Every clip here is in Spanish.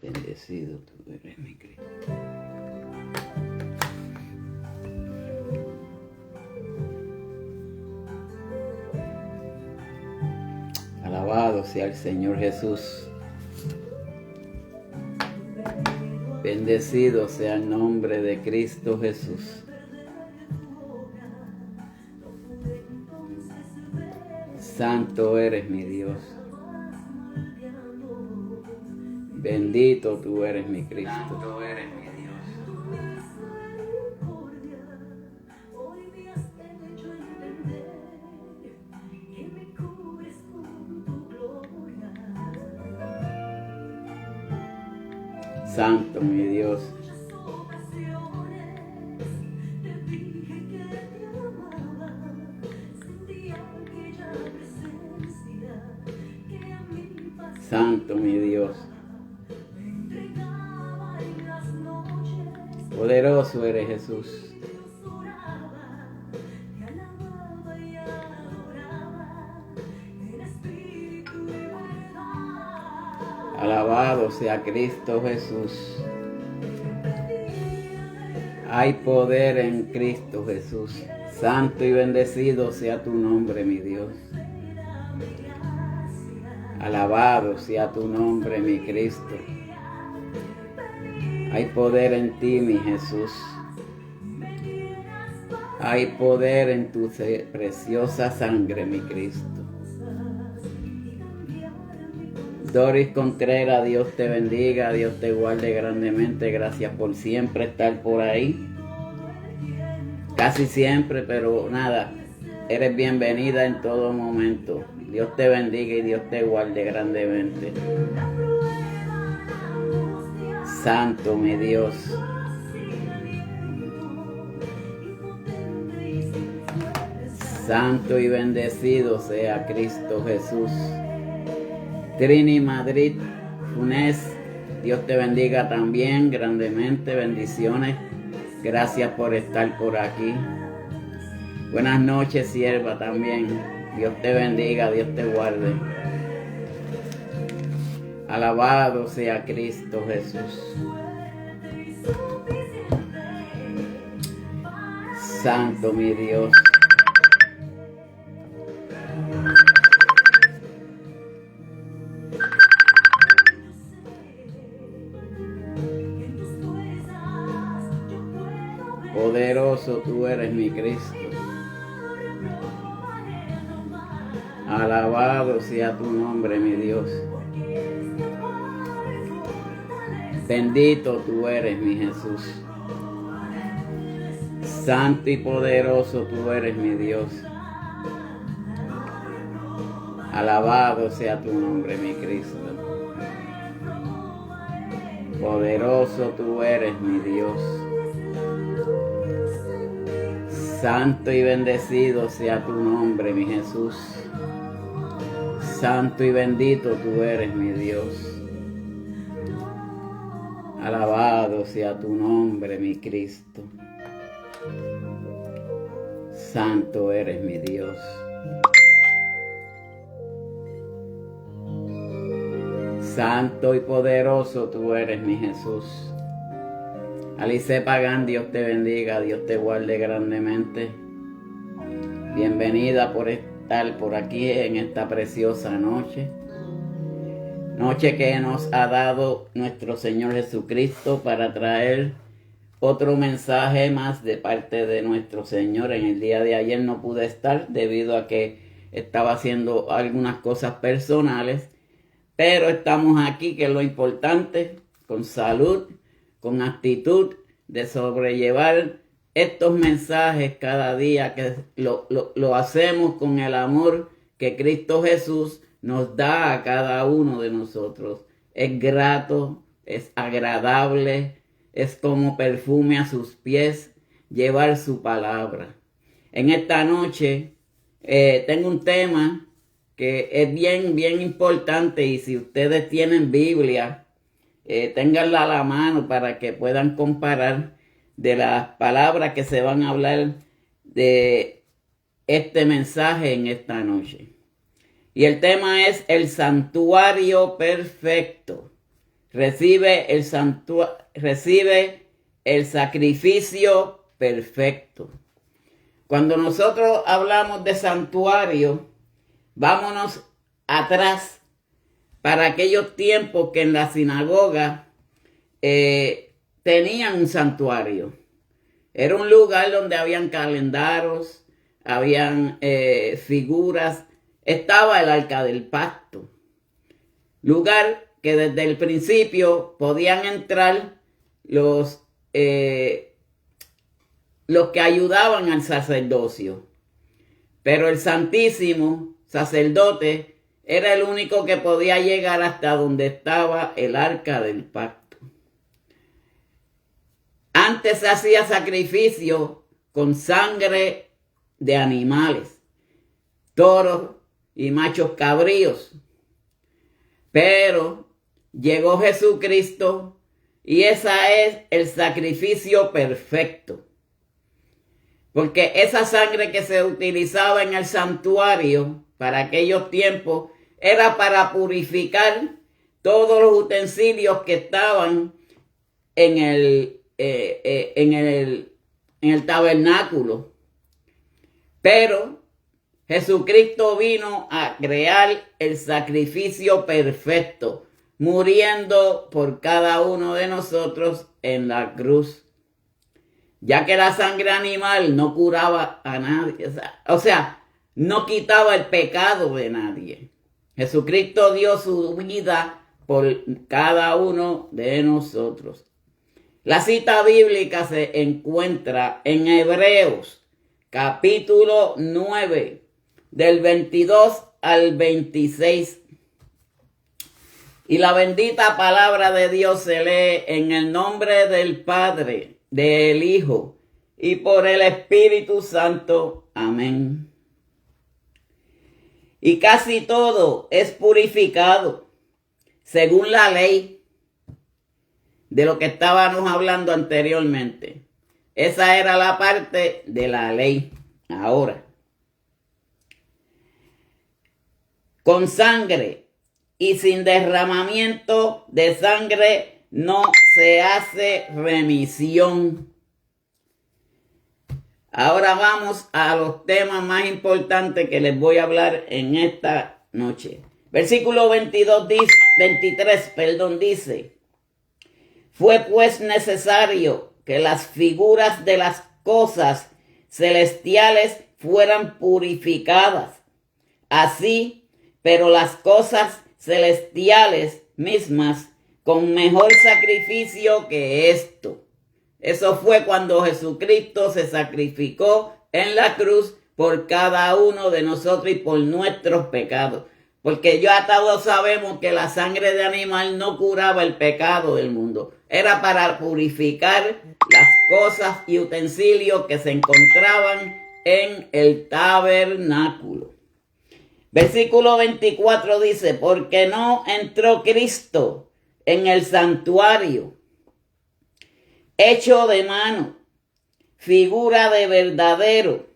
Bendecido tú eres mi Cristo. Alabado sea el Señor Jesús. Bendecido sea el nombre de Cristo Jesús. Santo eres mi Dios. Bendito tú eres mi Cristo. Santo eres mi Dios. Santo mi Dios. Santo mi Dios. Poderoso eres Jesús. Alabado sea Cristo Jesús. Hay poder en Cristo Jesús. Santo y bendecido sea tu nombre, mi Dios. Alabado sea tu nombre, mi Cristo. Hay poder en ti, mi Jesús. Hay poder en tu preciosa sangre, mi Cristo. Doris Contreras, Dios te bendiga, Dios te guarde grandemente. Gracias por siempre estar por ahí. Casi siempre, pero nada, eres bienvenida en todo momento. Dios te bendiga y Dios te guarde grandemente. Santo mi Dios. Santo y bendecido sea Cristo Jesús. Trini Madrid, Funes, Dios te bendiga también grandemente, bendiciones. Gracias por estar por aquí. Buenas noches, sierva también. Dios te bendiga, Dios te guarde. Alabado sea Cristo Jesús. Santo mi Dios. Poderoso tú eres mi Cristo. Alabado sea tu nombre, mi Dios. Bendito tú eres, mi Jesús. Santo y poderoso tú eres, mi Dios. Alabado sea tu nombre, mi Cristo. Poderoso tú eres, mi Dios. Santo y bendecido sea tu nombre, mi Jesús. Santo y bendito tú eres, mi Dios. Alabado sea tu nombre, mi Cristo. Santo eres, mi Dios. Santo y poderoso tú eres, mi Jesús. Alice Pagán, Dios te bendiga, Dios te guarde grandemente. Bienvenida por estar por aquí en esta preciosa noche. Noche que nos ha dado nuestro Señor Jesucristo para traer otro mensaje más de parte de nuestro Señor. En el día de ayer no pude estar debido a que estaba haciendo algunas cosas personales. Pero estamos aquí, que es lo importante, con salud, con actitud de sobrellevar estos mensajes cada día, que lo hacemos con el amor que Cristo Jesús nos da a cada uno de nosotros. Es grato, es agradable, es como perfume a sus pies llevar su palabra. En esta noche tengo un tema que es bien importante, y si ustedes tienen Biblia, ténganla a la mano para que puedan comparar de las palabras que se van a hablar de este mensaje en esta noche. Y el tema es el santuario perfecto. recibe el sacrificio perfecto. Cuando nosotros hablamos de santuario, vámonos atrás para aquellos tiempos que en la sinagoga tenían un santuario. Era un lugar donde habían calendarios, habían figuras, estaba el arca del pacto. Lugar que desde el principio podían entrar los que ayudaban al sacerdocio. Pero el santísimo sacerdote era el único que podía llegar hasta donde estaba el arca del pacto. Antes se hacía sacrificio con sangre de animales, toros y machos cabríos. Pero llegó Jesucristo y ese es el sacrificio perfecto. Porque esa sangre que se utilizaba en el santuario para aquellos tiempos era para purificar todos los utensilios que estaban en el tabernáculo. Pero Jesucristo vino a crear el sacrificio perfecto, muriendo por cada uno de nosotros en la cruz. Ya que la sangre animal no curaba a nadie, o sea, no quitaba el pecado de nadie. Jesucristo dio su vida por cada uno de nosotros. La cita bíblica se encuentra en Hebreos, capítulo 9, del 22 al 26. Y la bendita palabra de Dios se lee en el nombre del Padre, del Hijo y por el Espíritu Santo. Amén. Y casi todo es purificado según la ley, de lo que estábamos hablando anteriormente. Esa era la parte de la ley. Ahora, con sangre y sin derramamiento de sangre no se hace remisión. Ahora vamos a los temas más importantes que les voy a hablar en esta noche. Versículo 23 dice: fue pues necesario que las figuras de las cosas celestiales fueran purificadas. Así, pero las cosas celestiales mismas con mejor sacrificio que esto. Eso fue cuando Jesucristo se sacrificó en la cruz por cada uno de nosotros y por nuestros pecados. Porque ya todos sabemos que la sangre de animal no curaba el pecado del mundo. Era para purificar las cosas y utensilios que se encontraban en el tabernáculo. Versículo 24 dice: porque no entró Cristo en el santuario, hecho de mano, figura de verdadero,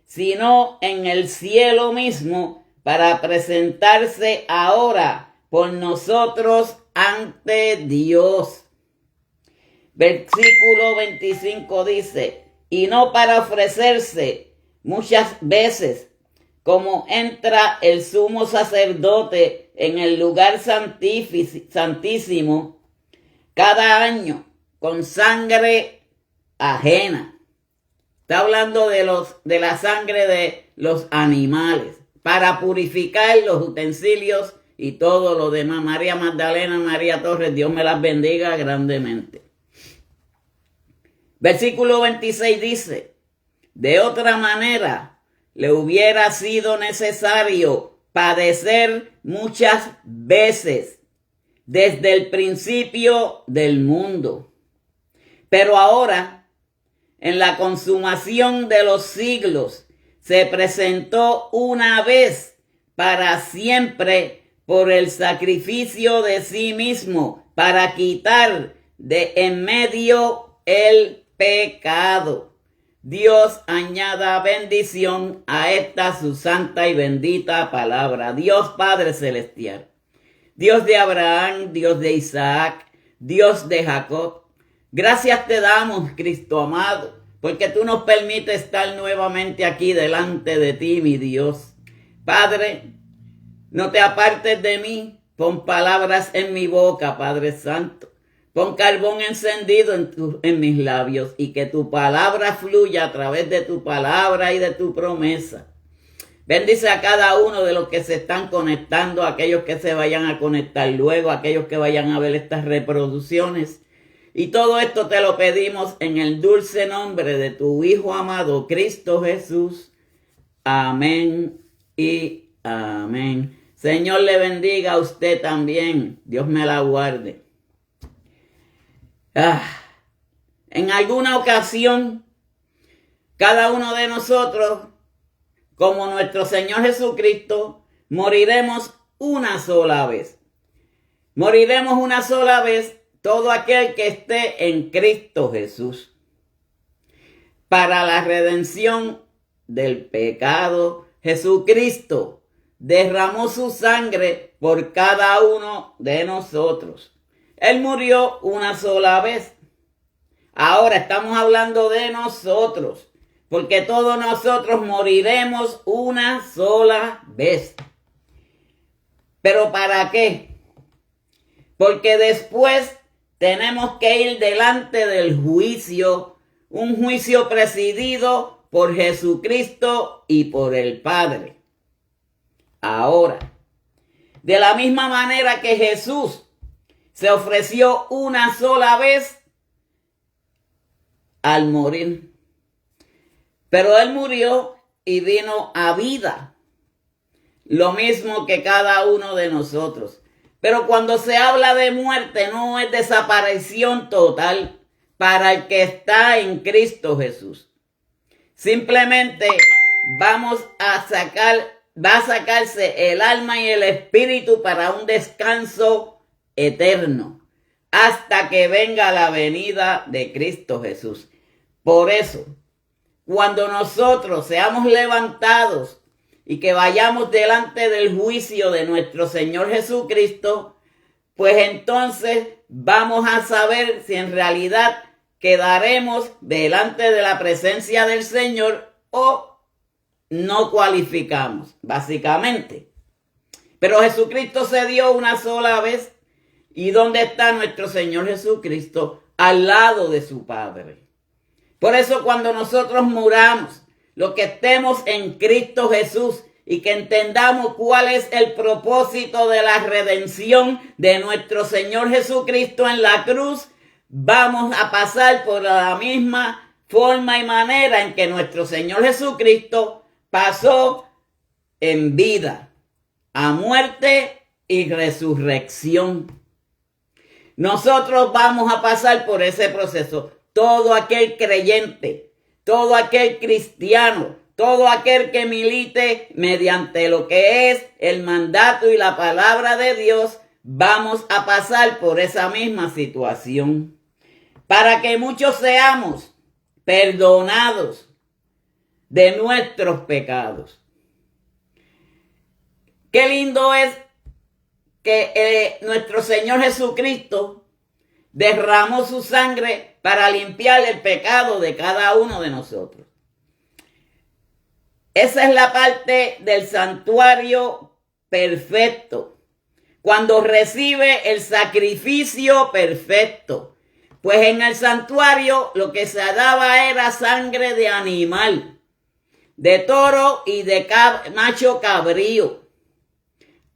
sino en el cielo mismo, para presentarse ahora por nosotros ante Dios. Versículo 25 dice: y no para ofrecerse muchas veces, como entra el sumo sacerdote en el lugar santísimo cada año con sangre ajena. Está hablando de la sangre de los animales para purificar los utensilios y todo lo demás. María Magdalena, María Torres, Dios me las bendiga grandemente. Versículo 26 dice: de otra manera le hubiera sido necesario padecer muchas veces desde el principio del mundo. Pero ahora, en la consumación de los siglos, se presentó una vez para siempre por el sacrificio de sí mismo, para quitar de en medio el pecado. Dios añada bendición a esta su santa y bendita palabra. Dios Padre Celestial, Dios de Abraham, Dios de Isaac, Dios de Jacob. Gracias te damos, Cristo amado, porque tú nos permites estar nuevamente aquí delante de ti, mi Dios. Padre, no te apartes de mí, pon palabras en mi boca, Padre Santo. Pon carbón encendido en mis labios y que tu palabra fluya a través de tu palabra y de tu promesa. Bendice a cada uno de los que se están conectando, aquellos que se vayan a conectar luego, aquellos que vayan a ver estas reproducciones. Y todo esto te lo pedimos en el dulce nombre de tu Hijo amado, Cristo Jesús. Amén y amén. Señor le bendiga a usted también. Dios me la guarde. En alguna ocasión, cada uno de nosotros, como nuestro Señor Jesucristo, moriremos una sola vez. Moriremos una sola vez todo aquel que esté en Cristo Jesús. Para la redención del pecado, Jesucristo derramó su sangre por cada uno de nosotros. Él murió una sola vez. Ahora estamos hablando de nosotros, porque todos nosotros moriremos una sola vez. ¿Pero para qué? Porque después tenemos que ir delante del juicio, un juicio presidido por Jesucristo y por el Padre. Ahora, de la misma manera que Jesús se ofreció una sola vez al morir. Pero Él murió y vino a vida. Lo mismo que cada uno de nosotros. Pero cuando se habla de muerte no es desaparición total para el que está en Cristo Jesús. Simplemente va a sacarse el alma y el espíritu para un descanso eterno, hasta que venga la venida de Cristo Jesús. Por eso, cuando nosotros seamos levantados y que vayamos delante del juicio de nuestro Señor Jesucristo, pues entonces vamos a saber si en realidad quedaremos delante de la presencia del Señor o no cualificamos, básicamente. Pero Jesucristo se dio una sola vez. ¿Y dónde está nuestro Señor Jesucristo? Al lado de su Padre. Por eso cuando nosotros muramos, lo que estemos en Cristo Jesús y que entendamos cuál es el propósito de la redención de nuestro Señor Jesucristo en la cruz, vamos a pasar por la misma forma y manera en que nuestro Señor Jesucristo pasó en vida, a muerte y resurrección. Nosotros vamos a pasar por ese proceso. Todo aquel creyente, todo aquel cristiano, todo aquel que milite mediante lo que es el mandato y la palabra de Dios, vamos a pasar por esa misma situación. Para que muchos seamos perdonados de nuestros pecados. Qué lindo es que nuestro Señor Jesucristo derramó su sangre para limpiar el pecado de cada uno de nosotros. Esa es la parte del santuario perfecto, cuando recibe el sacrificio perfecto. Pues en el santuario lo que se daba era sangre de animal, de toro y de macho cabrío.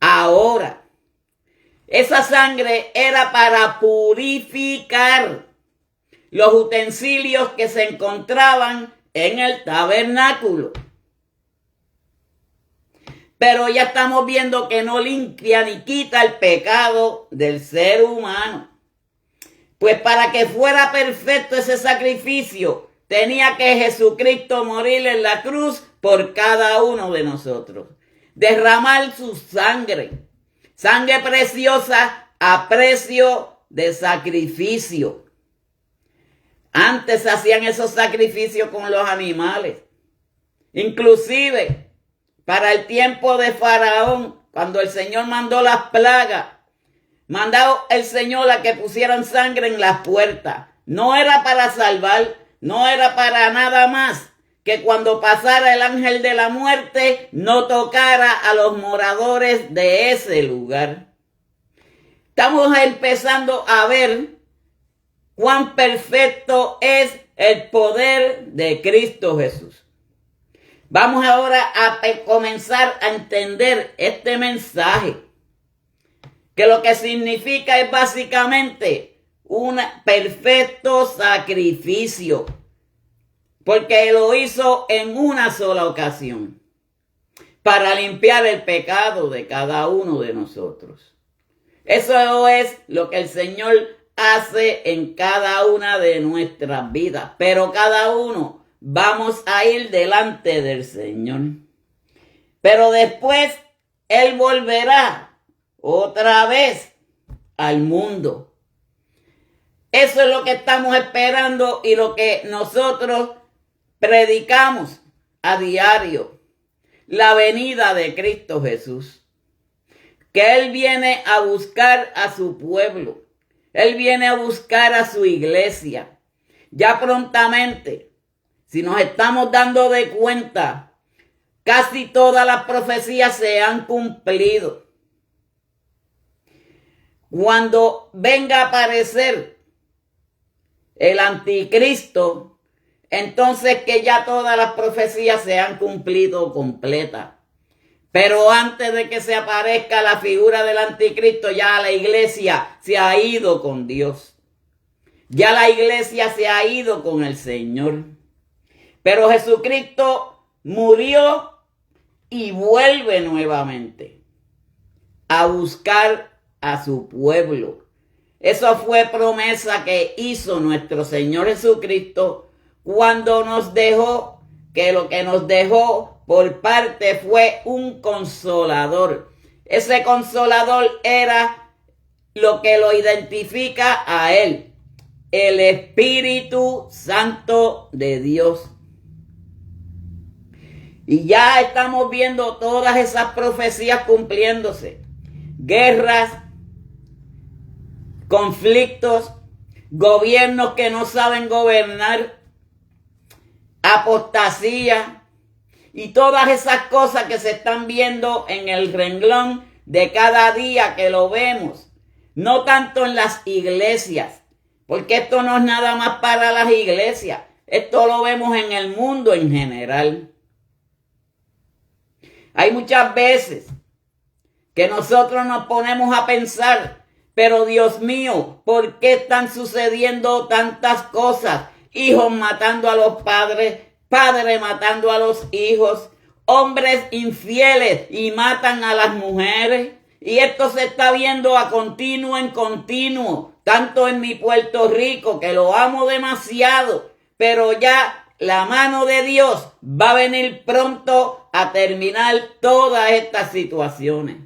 Ahora, esa sangre era para purificar los utensilios que se encontraban en el tabernáculo. Pero ya estamos viendo que no limpia ni quita el pecado del ser humano. Pues para que fuera perfecto ese sacrificio, tenía que Jesucristo morir en la cruz por cada uno de nosotros. Derramar su sangre. Sangre preciosa a precio de sacrificio. Antes hacían esos sacrificios con los animales. Inclusive, para el tiempo de Faraón, cuando el Señor mandó las plagas mandado el Señor a que pusieran sangre en las puertas. No era para salvar, no era para nada más que cuando pasara el ángel de la muerte no tocara a los moradores de ese lugar. Estamos empezando a ver cuán perfecto es el poder de Cristo Jesús. Vamos ahora a comenzar a entender este mensaje, que lo que significa es básicamente un perfecto sacrificio, porque lo hizo en una sola ocasión, para limpiar el pecado de cada uno de nosotros. Eso es lo que el Señor hace en cada una de nuestras vidas, pero cada uno vamos a ir delante del Señor. Pero después Él volverá otra vez al mundo. Eso es lo que estamos esperando y lo que nosotros predicamos a diario. La venida de Cristo Jesús. Que Él viene a buscar a su pueblo. Él viene a buscar a su iglesia. Ya prontamente, si nos estamos dando de cuenta, casi todas las profecías se han cumplido. Cuando venga a aparecer el anticristo, entonces que ya todas las profecías se han cumplido completas. Pero antes de que se aparezca la figura del anticristo, ya la iglesia se ha ido con Dios. Ya la iglesia se ha ido con el Señor. Pero Jesucristo murió y vuelve nuevamente a buscar a su pueblo. Eso fue promesa que hizo nuestro Señor Jesucristo cuando nos dejó, que lo que nos dejó por parte fue un consolador. Ese consolador era lo que lo identifica a Él, el Espíritu Santo de Dios. Y ya estamos viendo todas esas profecías cumpliéndose. Guerras, conflictos, gobiernos que no saben gobernar, apostasía y todas esas cosas que se están viendo en el renglón de cada día que lo vemos. No tanto en las iglesias, porque esto no es nada más para las iglesias. Esto lo vemos en el mundo en general. Hay muchas veces que nosotros nos ponemos a pensar, pero Dios mío, ¿por qué están sucediendo tantas cosas? Hijos matando a los padres, padres matando a los hijos, hombres infieles y matan a las mujeres. Y esto se está viendo a continuo en continuo, tanto en mi Puerto Rico, que lo amo demasiado, pero ya la mano de Dios va a venir pronto a terminar todas estas situaciones.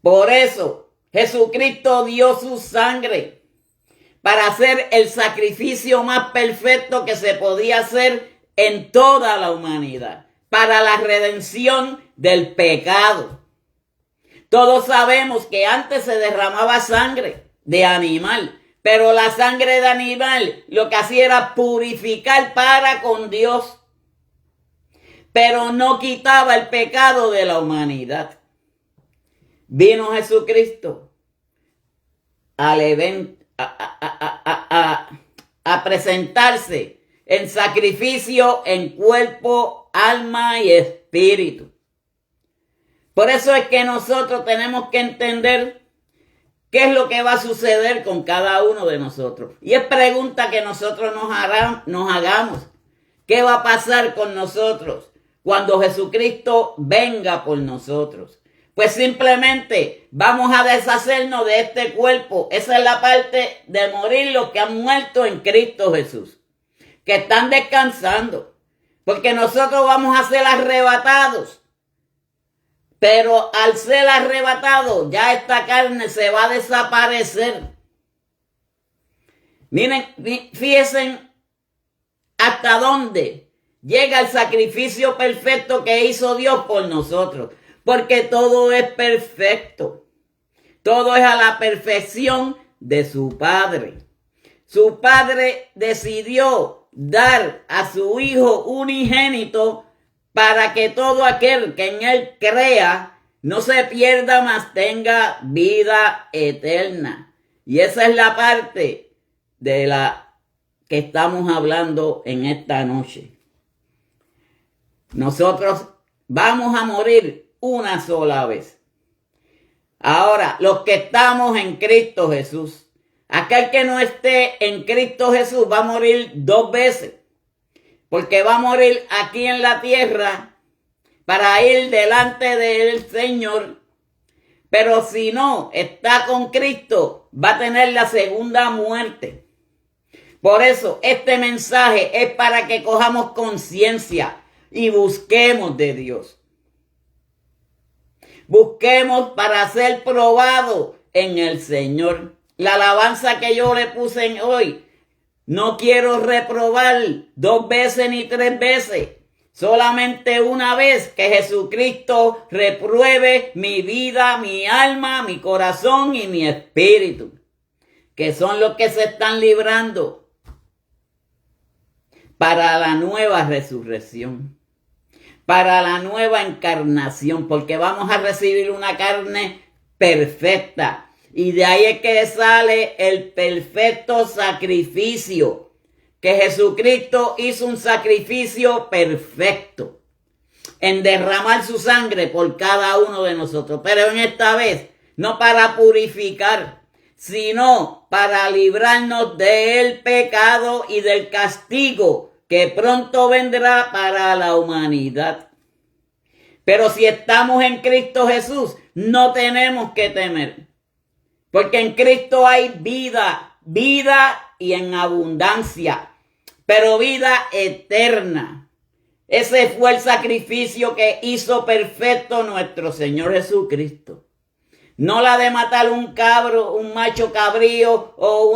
Por eso Jesucristo dio su sangre para hacer el sacrificio más perfecto que se podía hacer en toda la humanidad, para la redención del pecado. Todos sabemos que antes se derramaba sangre de animal, pero la sangre de animal lo que hacía era purificar para con Dios, pero no quitaba el pecado de la humanidad. Vino Jesucristo al evento, a presentarse en sacrificio en cuerpo, alma y espíritu. Por eso es que nosotros tenemos que entender qué es lo que va a suceder con cada uno de nosotros. Y es pregunta que nosotros nos hagamos. ¿Qué va a pasar con nosotros cuando Jesucristo venga por nosotros? Pues simplemente vamos a deshacernos de este cuerpo. Esa es la parte de morir los que han muerto en Cristo Jesús, que están descansando, porque nosotros vamos a ser arrebatados. Pero al ser arrebatados, ya esta carne se va a desaparecer. Miren, fíjense hasta dónde llega el sacrificio perfecto que hizo Dios por nosotros. porque todo es perfecto. Todo es a la perfección de su Padre. Su Padre decidió dar a su Hijo unigénito para que todo aquel que en Él crea no se pierda, mas tenga vida eterna. Y esa es la parte de la que estamos hablando en esta noche. Nosotros vamos a morir una sola vez. Ahora, los que estamos en Cristo Jesús, aquel que no esté en Cristo Jesús va a morir 2 veces. Porque va a morir aquí en la tierra para ir delante del Señor. Pero si no está con Cristo, va a tener la segunda muerte. Por eso este mensaje es para que cojamos conciencia y busquemos de Dios. Busquemos para ser probados en el Señor. La alabanza que yo le puse hoy, no quiero reprobar 2 veces ni 3 veces. Solamente una vez que Jesucristo repruebe mi vida, mi alma, mi corazón y mi espíritu. Que son los que se están librando para la nueva resurrección. Para la nueva encarnación. Porque vamos a recibir una carne perfecta. Y de ahí es que sale el perfecto sacrificio. Que Jesucristo hizo un sacrificio perfecto en derramar su sangre por cada uno de nosotros. Pero en esta vez, no para purificar, sino para librarnos del pecado y del castigo que pronto vendrá para la humanidad. Pero si estamos en Cristo Jesús, no tenemos que temer. Porque en Cristo hay vida, vida y en abundancia, pero vida eterna. Ese fue el sacrificio que hizo perfecto nuestro Señor Jesucristo. No la de matar un cabro, un macho cabrío o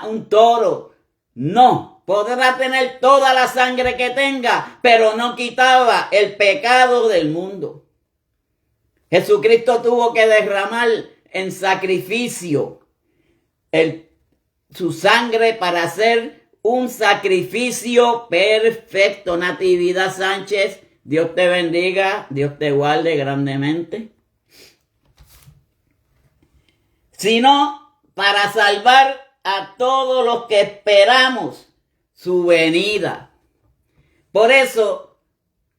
un toro. No, podrá tener toda la sangre que tenga, pero no quitaba el pecado del mundo. Jesucristo tuvo que derramar en sacrificio su sangre para hacer un sacrificio perfecto. Natividad Sánchez, Dios te bendiga, Dios te guarde grandemente. Sino para salvar a todos los que esperamos su venida. Por eso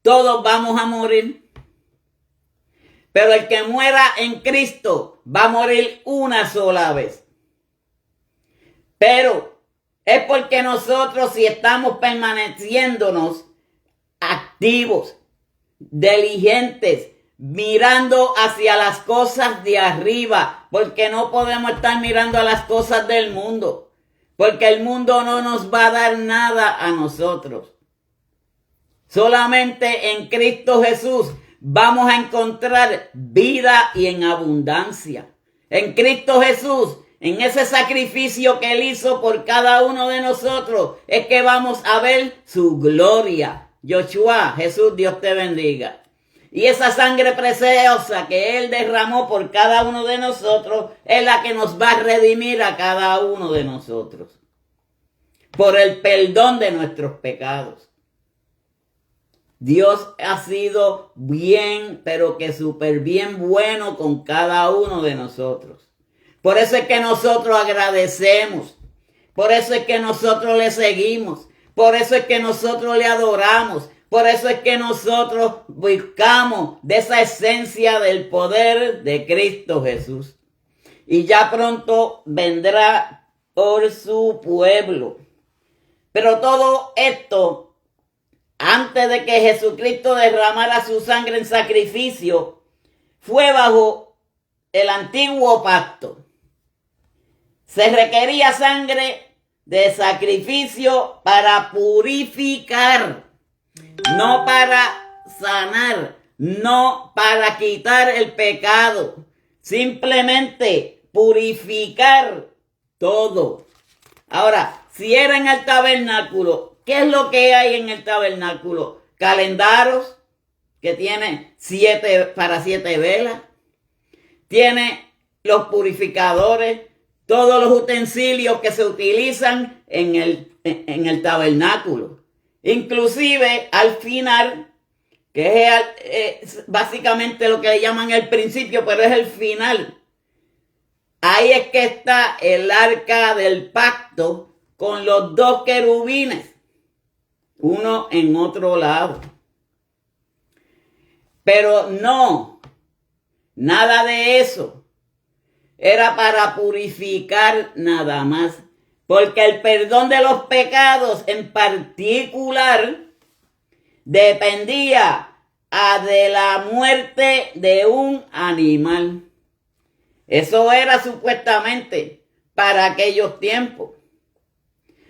todos vamos a morir. Pero el que muera en Cristo va a morir una sola vez. Pero es porque nosotros, si estamos permaneciéndonos activos, diligentes, mirando hacia las cosas de arriba, porque no podemos estar mirando a las cosas del mundo, porque el mundo no nos va a dar nada a nosotros. Solamente en Cristo Jesús vamos a encontrar vida y en abundancia. En Cristo Jesús, en ese sacrificio que Él hizo por cada uno de nosotros, es que vamos a ver su gloria. Yoshua, Jesús, Dios te bendiga. Y esa sangre preciosa que Él derramó por cada uno de nosotros es la que nos va a redimir a cada uno de nosotros. Por el perdón de nuestros pecados. Dios ha sido bien, pero que súper bien bueno con cada uno de nosotros. Por eso es que nosotros agradecemos. Por eso es que nosotros le seguimos. Por eso es que nosotros le adoramos. Por eso es que nosotros buscamos de esa esencia del poder de Cristo Jesús. Y ya pronto vendrá por su pueblo. Pero todo esto, antes de que Jesucristo derramara su sangre en sacrificio, fue bajo el antiguo pacto. Se requería sangre de sacrificio para purificar, no para sanar, no para quitar el pecado, simplemente purificar todo. Ahora, si era en el tabernáculo, ¿qué es lo que hay en el tabernáculo? Calendarios que tiene 7 velas. Tiene los purificadores, todos los utensilios que se utilizan en el tabernáculo. Inclusive al final, que es básicamente lo que le llaman el principio, pero es el final. Ahí es que está el arca del pacto con los 2 querubines, uno en otro lado. Pero no, nada de eso. Era para purificar nada más. Porque el perdón de los pecados en particular dependía de la muerte de un animal. Eso era supuestamente para aquellos tiempos.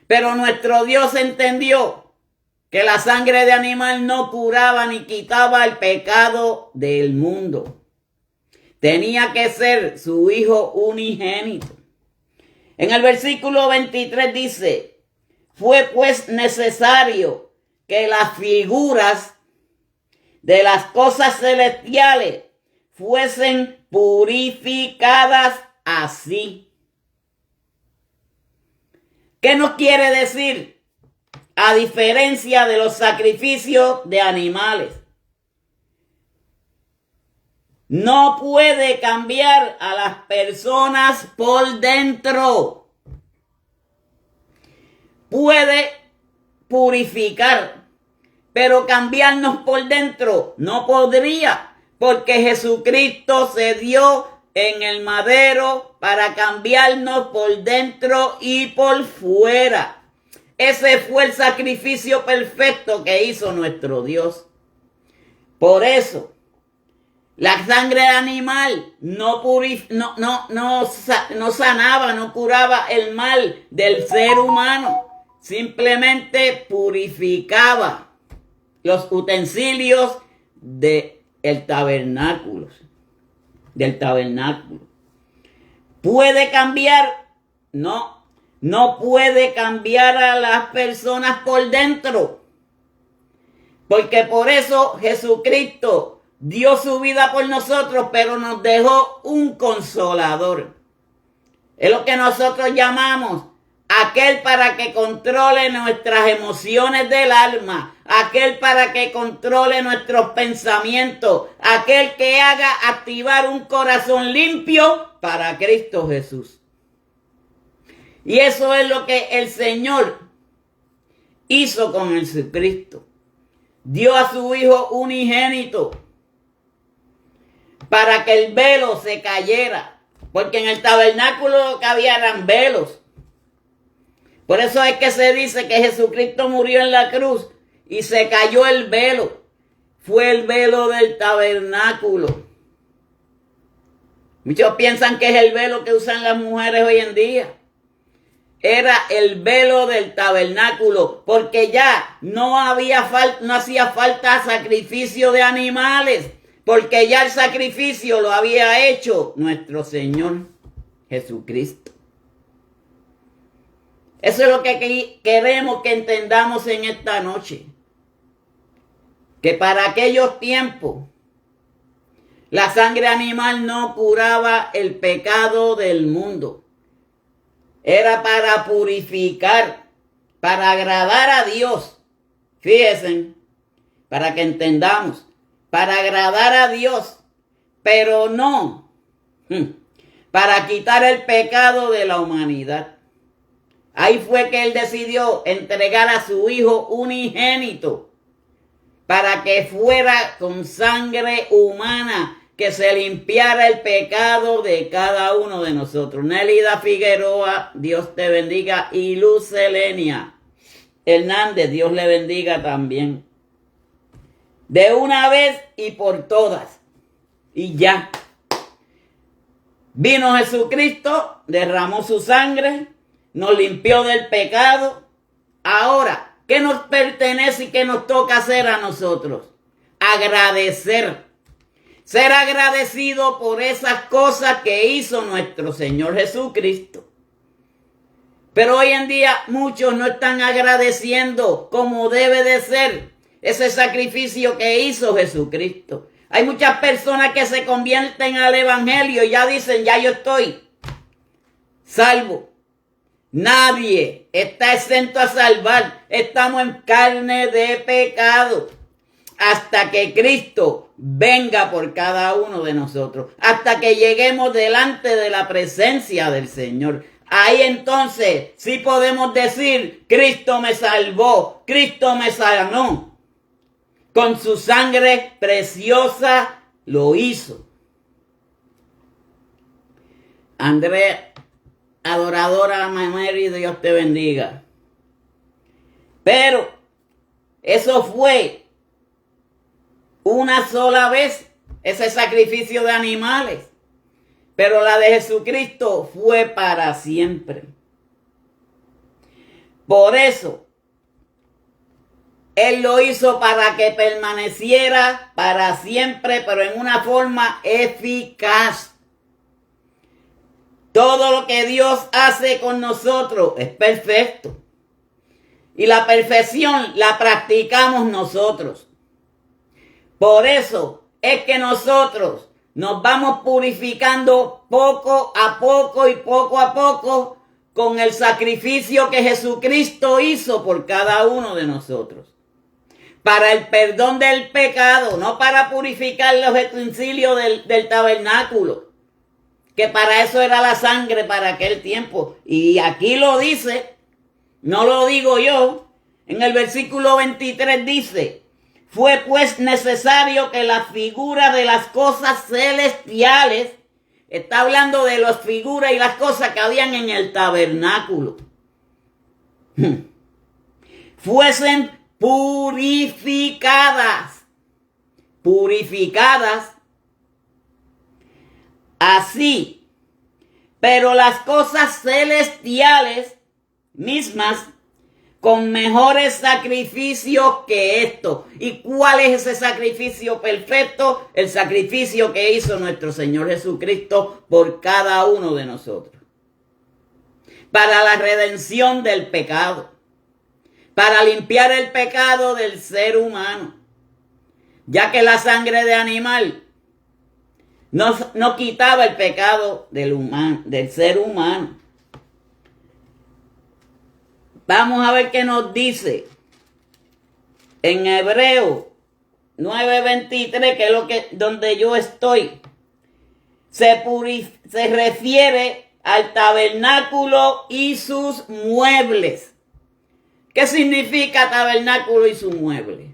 Pero nuestro Dios entendió que la sangre de animal no curaba ni quitaba el pecado del mundo. Tenía que ser su Hijo unigénito. En el versículo 23 dice, fue pues necesario que las figuras de las cosas celestiales fuesen purificadas así. ¿Qué nos quiere decir? A diferencia de los sacrificios de animales, no puede cambiar a las personas por dentro. Puede purificar, pero cambiarnos por dentro no podría, porque Jesucristo se dio en el madero para cambiarnos por dentro y por fuera. Ese fue el sacrificio perfecto que hizo nuestro Dios. Por eso, la sangre animal no sanaba, no curaba el mal del ser humano. Simplemente purificaba los utensilios del tabernáculo. ¿Puede cambiar? No puede cambiar a las personas por dentro. Porque por eso Jesucristo dio su vida por nosotros, pero nos dejó un consolador. Es lo que nosotros llamamos aquel para que controle nuestras emociones del alma, aquel para que controle nuestros pensamientos, aquel que haga activar un corazón limpio para Cristo Jesús. Y eso es lo que el Señor hizo con Jesucristo. Dio a su Hijo unigénito para que el velo se cayera, porque en el tabernáculo lo que había eran velos. Por eso es que se dice que Jesucristo murió en la cruz y se cayó el velo. Fue el velo del tabernáculo. Muchos piensan que es el velo que usan las mujeres hoy en día. Era el velo del tabernáculo, porque ya no hacía falta sacrificio de animales, porque ya el sacrificio lo había hecho nuestro Señor Jesucristo. Eso es lo que queremos que entendamos en esta noche. Que para aquellos tiempos, la sangre animal no curaba el pecado del mundo. Era para purificar, para agradar a Dios. Fíjense, para que entendamos, para agradar a Dios, pero no para quitar el pecado de la humanidad. Ahí fue que Él decidió entregar a su Hijo unigénito para que fuera con sangre humana, que se limpiara el pecado de cada uno de nosotros. Nélida Figueroa, Dios te bendiga. Y Luz Selenia Hernández, Dios le bendiga también. De una vez y por todas. Y ya. Vino Jesucristo, derramó su sangre, nos limpió del pecado. Ahora, ¿qué nos pertenece y qué nos toca hacer a nosotros? Agradecer. Ser agradecido por esas cosas que hizo nuestro Señor Jesucristo. Pero hoy en día muchos no están agradeciendo como debe de ser. ese sacrificio que hizo Jesucristo. Hay muchas personas que se convierten al evangelio y ya dicen, ya yo estoy salvo. Nadie está exento a salvar. Estamos en carne de pecado. Hasta que Cristo venga por cada uno de nosotros. Hasta que lleguemos delante de la presencia del Señor. Ahí entonces sí podemos decir, Cristo me salvó, Cristo me sanó. Con su sangre preciosa lo hizo. Andrea, adoradora Mary, Dios te bendiga. Pero eso fue una sola vez, ese sacrificio de animales. Pero la de Jesucristo fue para siempre. Por eso, Él lo hizo para que permaneciera para siempre, pero en una forma eficaz. Todo lo que Dios hace con nosotros es perfecto. Y la perfección la practicamos nosotros. Por eso es que nosotros nos vamos purificando poco a poco y poco a poco con el sacrificio que Jesucristo hizo por cada uno de nosotros. Para el perdón del pecado, no para purificar los utensilios del tabernáculo, que para eso era la sangre para aquel tiempo. Y aquí lo dice, no lo digo yo, en el versículo 23 dice, fue pues necesario que la figura de las cosas celestiales, está hablando de las figuras y las cosas que habían en el tabernáculo, fuesen purificadas. Así, pero las cosas celestiales mismas con mejores sacrificios que esto. ¿Y cuál es ese sacrificio perfecto? El sacrificio que hizo nuestro Señor Jesucristo por cada uno de nosotros. Para la redención del pecado. Para limpiar el pecado del ser humano. Ya que la sangre de animal no quitaba el pecado del ser humano. Vamos a ver qué nos dice en Hebreo 9:23, que es donde yo estoy. Se refiere al tabernáculo y sus muebles. ¿Qué significa tabernáculo y sus muebles?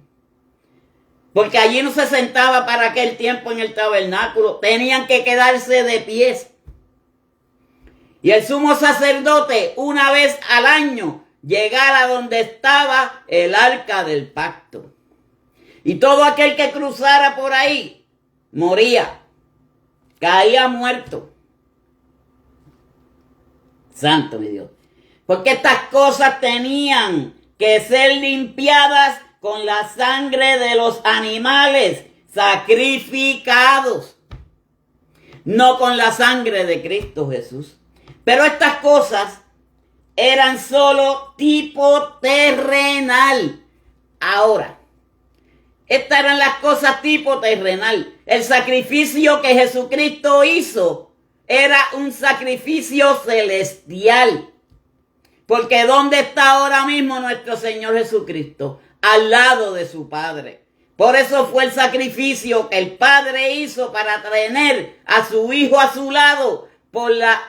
Porque allí no se sentaba para aquel tiempo en el tabernáculo. Tenían que quedarse de pies. Y el sumo sacerdote, una vez al año, llegara donde estaba el arca del pacto. Y todo aquel que cruzara por ahí moría, caía muerto. Santo mi Dios. Porque estas cosas tenían que ser limpiadas con la sangre de los animales sacrificados, no con la sangre de Cristo Jesús. Pero estas cosas eran solo tipo terrenal. Ahora, estas eran las cosas tipo terrenal. El sacrificio que Jesucristo hizo era un sacrificio celestial. Porque ¿dónde está ahora mismo nuestro Señor Jesucristo? Al lado de su Padre. Por eso fue el sacrificio que el Padre hizo para tener a su Hijo a su lado, por la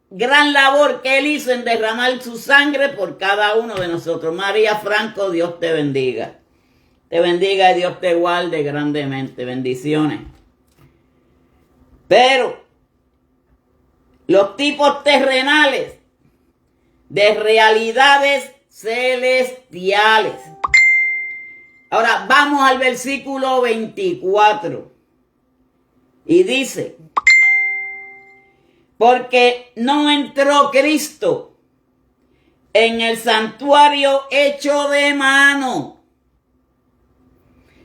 gran labor que Él hizo en derramar su sangre por cada uno de nosotros. María Franco, Dios te bendiga. Te bendiga y Dios te guarde grandemente. Bendiciones. Pero los tipos terrenales de realidades celestiales. Ahora vamos al versículo 24. Y dice, porque no entró Cristo en el santuario hecho de mano.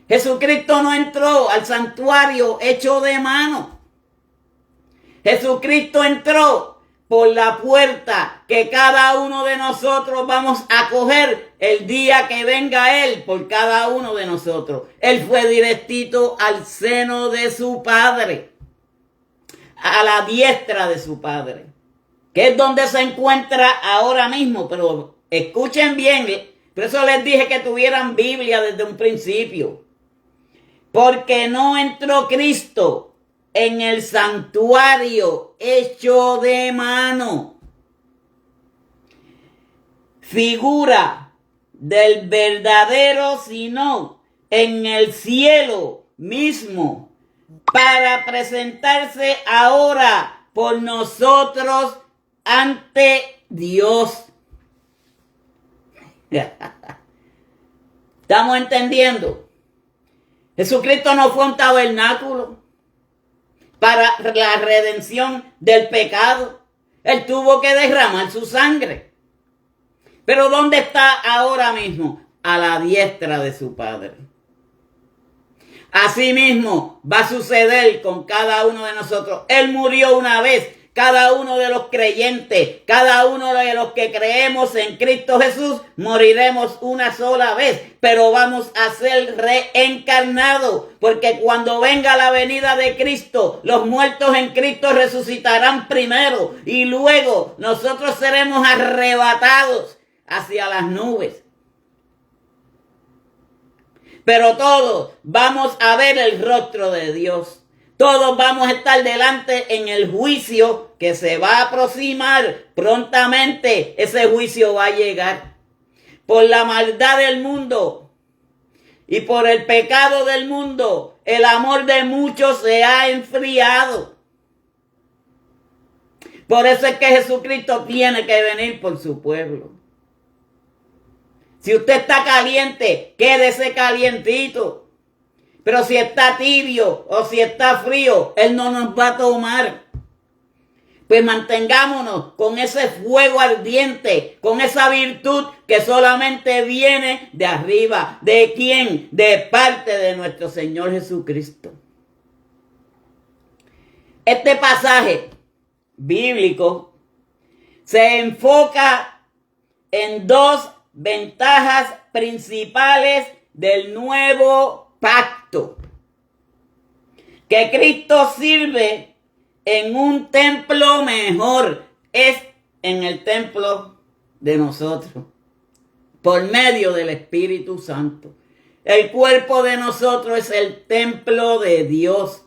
Jesucristo no entró al santuario hecho de mano. Jesucristo entró por la puerta que cada uno de nosotros vamos a coger el día que venga Él por cada uno de nosotros. Él fue directito al seno de su Padre, a la diestra de su Padre, que es donde se encuentra ahora mismo. Pero escuchen bien, por eso les dije que tuvieran Biblia desde un principio, porque no entró Cristo en el santuario hecho de mano, figura del verdadero, sino en el cielo mismo, para presentarse ahora por nosotros ante Dios. ¿Estamos entendiendo? Jesucristo no fue un tabernáculo para la redención del pecado. Él tuvo que derramar su sangre. Pero ¿dónde está ahora mismo? A la diestra de su Padre. Asimismo va a suceder con cada uno de nosotros. Él murió una vez. Cada uno de los creyentes, cada uno de los que creemos en Cristo Jesús, moriremos una sola vez, pero vamos a ser reencarnados, porque cuando venga la venida de Cristo, los muertos en Cristo resucitarán primero y luego nosotros seremos arrebatados hacia las nubes. Pero todos vamos a ver el rostro de Dios. Todos vamos a estar delante en el juicio que se va a aproximar prontamente. Ese juicio va a llegar. Por la maldad del mundo y por el pecado del mundo, el amor de muchos se ha enfriado. Por eso es que Jesucristo tiene que venir por su pueblo. Si usted está caliente, quédese calientito. Pero si está tibio o si está frío, Él no nos va a tomar. Pues mantengámonos con ese fuego ardiente, con esa virtud que solamente viene de arriba. ¿De quién? De parte de nuestro Señor Jesucristo. Este pasaje bíblico se enfoca en dos ventajas principales del nuevo pacto. Que Cristo sirve en un templo mejor, es en el templo de nosotros, por medio del Espíritu Santo. El cuerpo de nosotros es el templo de Dios.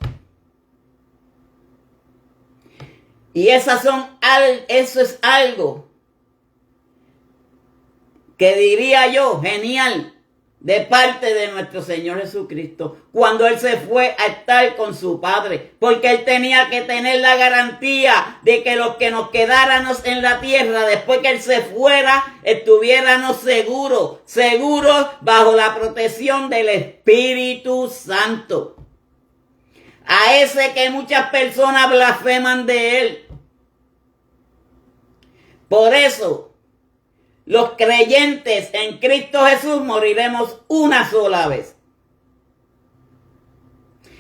Y eso es algo que diría yo, genial, de parte de nuestro Señor Jesucristo, cuando Él se fue a estar con su Padre, porque Él tenía que tener la garantía de que los que nos quedáramos en la tierra, después que Él se fuera, estuviéramos seguros bajo la protección del Espíritu Santo. A ese que muchas personas blasfeman de Él. Por eso, los creyentes en Cristo Jesús moriremos una sola vez.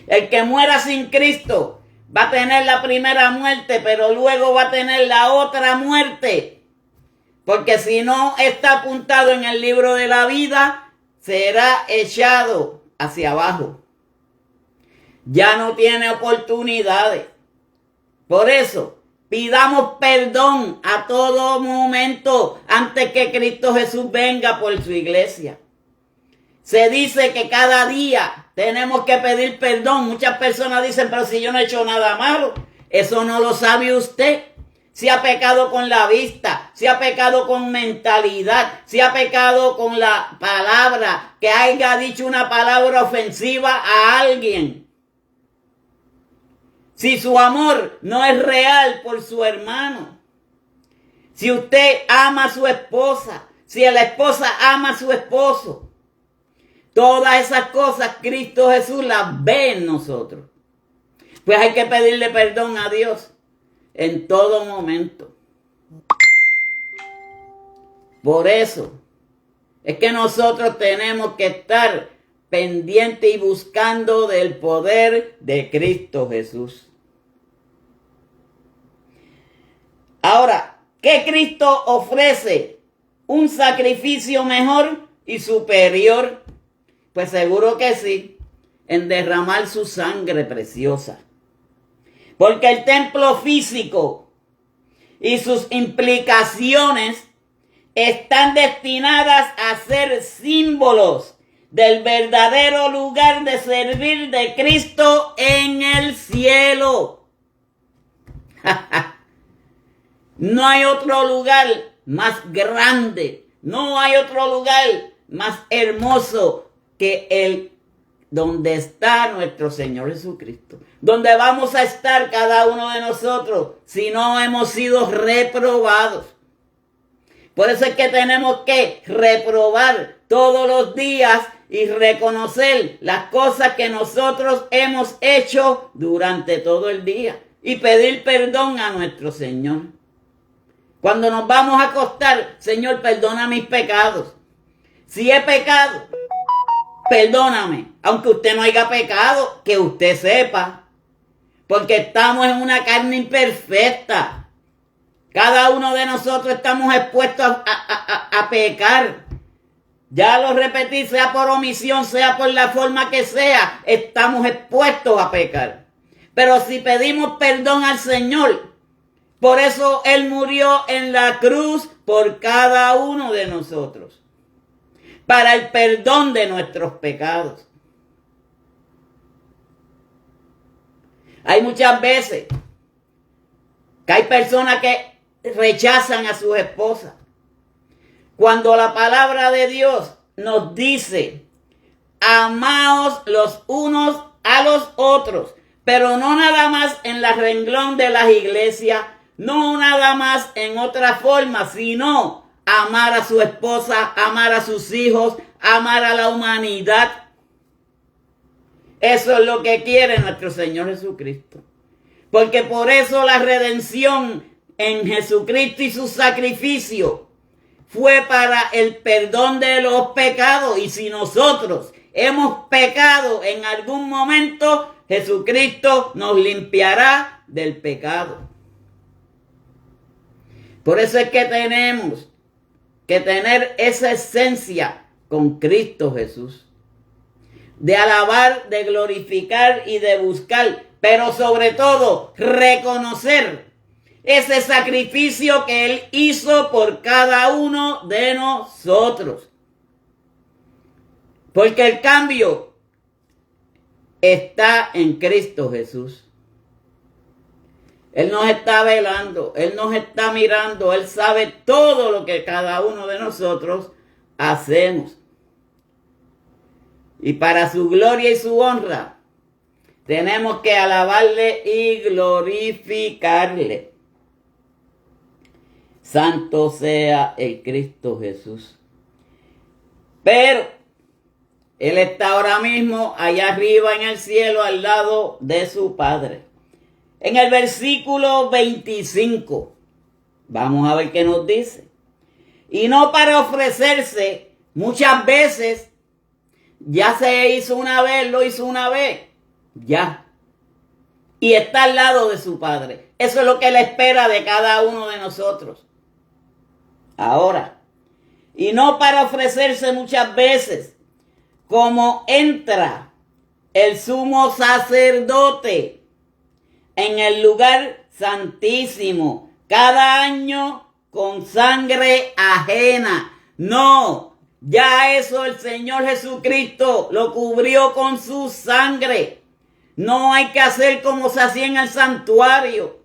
El que muera sin Cristo va a tener la primera muerte, pero luego va a tener la otra muerte. Porque si no está apuntado en el libro de la vida, será echado hacia abajo. Ya no tiene oportunidades. Por eso, pidamos perdón a todo momento antes que Cristo Jesús venga por su iglesia. Se dice que cada día tenemos que pedir perdón. Muchas personas dicen, pero si yo no he hecho nada malo. Eso no lo sabe usted. Si ha pecado con la vista, si ha pecado con mentalidad, si ha pecado con la palabra, que haya dicho una palabra ofensiva a alguien. Si su amor no es real por su hermano, si usted ama a su esposa, si la esposa ama a su esposo, todas esas cosas Cristo Jesús las ve en nosotros. Pues hay que pedirle perdón a Dios en todo momento. Por eso es que nosotros tenemos que estar pendientes y buscando del poder de Cristo Jesús. Ahora, ¿qué Cristo ofrece? ¿Un sacrificio mejor y superior? Pues seguro que sí, en derramar su sangre preciosa. Porque el templo físico y sus implicaciones están destinadas a ser símbolos del verdadero lugar de servir de Cristo en el cielo. No hay otro lugar más grande, no hay otro lugar más hermoso que el donde está nuestro Señor Jesucristo, donde vamos a estar cada uno de nosotros si no hemos sido reprobados. Por eso es que tenemos que reprobar todos los días y reconocer las cosas que nosotros hemos hecho durante todo el día y pedir perdón a nuestro Señor. Cuando nos vamos a acostar, Señor, perdona mis pecados. Si he pecado, perdóname. Aunque usted no haya pecado, que usted sepa. Porque estamos en una carne imperfecta. Cada uno de nosotros estamos expuestos a pecar. Ya lo repetí, sea por omisión, sea por la forma que sea, estamos expuestos a pecar. Pero si pedimos perdón al Señor, por eso Él murió en la cruz por cada uno de nosotros, para el perdón de nuestros pecados. Hay muchas veces que hay personas que rechazan a sus esposas, cuando la palabra de Dios nos dice, amaos los unos a los otros, pero no nada más en el renglón de las iglesias, no nada más en otra forma, sino amar a su esposa, amar a sus hijos, amar a la humanidad. Eso es lo que quiere nuestro Señor Jesucristo. Porque por eso la redención en Jesucristo y su sacrificio fue para el perdón de los pecados. Y si nosotros hemos pecado en algún momento, Jesucristo nos limpiará del pecado. Por eso es que tenemos que tener esa esencia con Cristo Jesús. De alabar, de glorificar y de buscar, pero sobre todo reconocer ese sacrificio que Él hizo por cada uno de nosotros. Porque el cambio está en Cristo Jesús. Él nos está velando, Él nos está mirando, Él sabe todo lo que cada uno de nosotros hacemos. Y para su gloria y su honra, tenemos que alabarle y glorificarle. Santo sea el Cristo Jesús. Pero Él está ahora mismo allá arriba en el cielo al lado de su Padre. En el versículo 25, vamos a ver qué nos dice. Y no para ofrecerse, muchas veces, ya se hizo una vez, lo hizo una vez, ya. Y está al lado de su Padre. Eso es lo que Él espera de cada uno de nosotros. Ahora, y no para ofrecerse muchas veces, como entra el sumo sacerdote en el lugar santísimo, cada año con sangre ajena. No, ya eso el Señor Jesucristo lo cubrió con su sangre. No hay que hacer como se hacía en el santuario,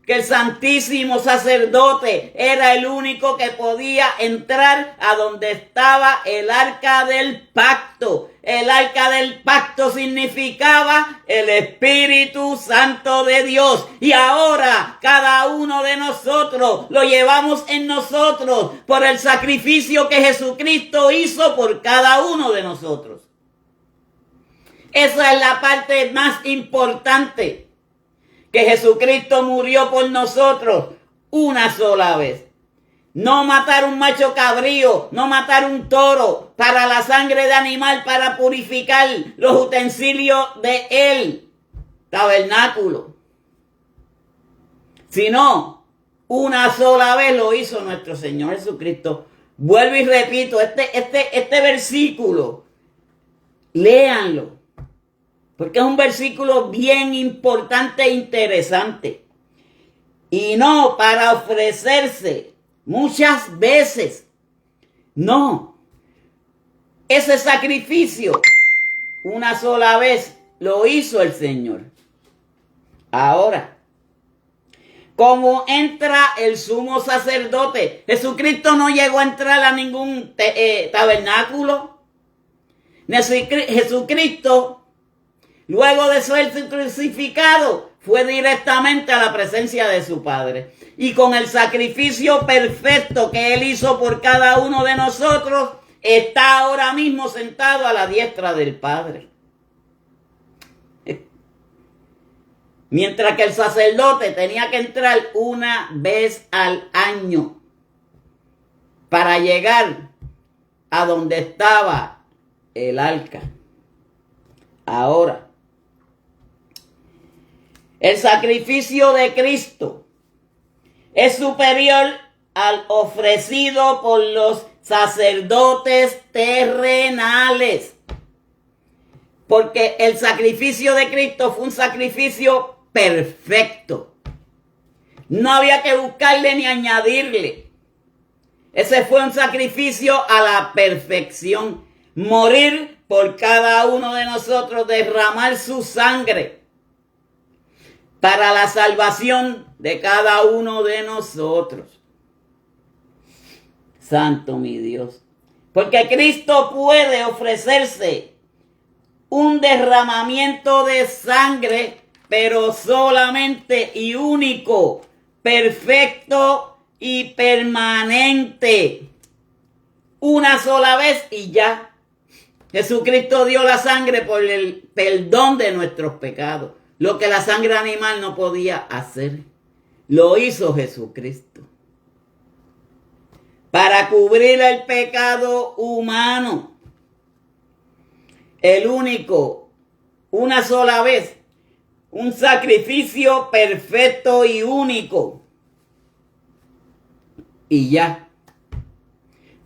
que el santísimo sacerdote era el único que podía entrar a donde estaba el arca del pacto. El arca del pacto significaba el Espíritu Santo de Dios. Y ahora cada uno de nosotros lo llevamos en nosotros por el sacrificio que Jesucristo hizo por cada uno de nosotros. Esa es la parte más importante. Que Jesucristo murió por nosotros una sola vez. No matar un macho cabrío, no matar un toro para la sangre de animal para purificar los utensilios de él, tabernáculo. Sino Una sola vez lo hizo nuestro Señor Jesucristo. Vuelvo y repito, este versículo, léanlo, porque es un versículo bien importante e interesante. Y no para ofrecerse muchas veces. No. Ese sacrificio, una sola vez, lo hizo el Señor. Ahora, como entra el sumo sacerdote, Jesucristo no llegó a entrar a ningún tabernáculo. Jesucristo, luego de ser crucificado, fue directamente a la presencia de su Padre. Y con el sacrificio perfecto que Él hizo por cada uno de nosotros, está ahora mismo sentado a la diestra del Padre. Mientras que el sacerdote tenía que entrar una vez al año para llegar a donde estaba el arca. Ahora, el sacrificio de Cristo es superior al ofrecido por los sacerdotes terrenales. Porque el sacrificio de Cristo fue un sacrificio perfecto. No había que buscarle ni añadirle. Ese fue un sacrificio a la perfección. Morir por cada uno de nosotros, derramar su sangre para la salvación de cada uno de nosotros. Santo mi Dios. Porque Cristo puede ofrecerse un derramamiento de sangre, pero solamente y único, perfecto y permanente. Una sola vez y ya. Jesucristo dio la sangre por el perdón de nuestros pecados. Lo que la sangre animal no podía hacer, lo hizo Jesucristo. Para cubrir el pecado humano. El único, una sola vez, un sacrificio perfecto y único. Y ya,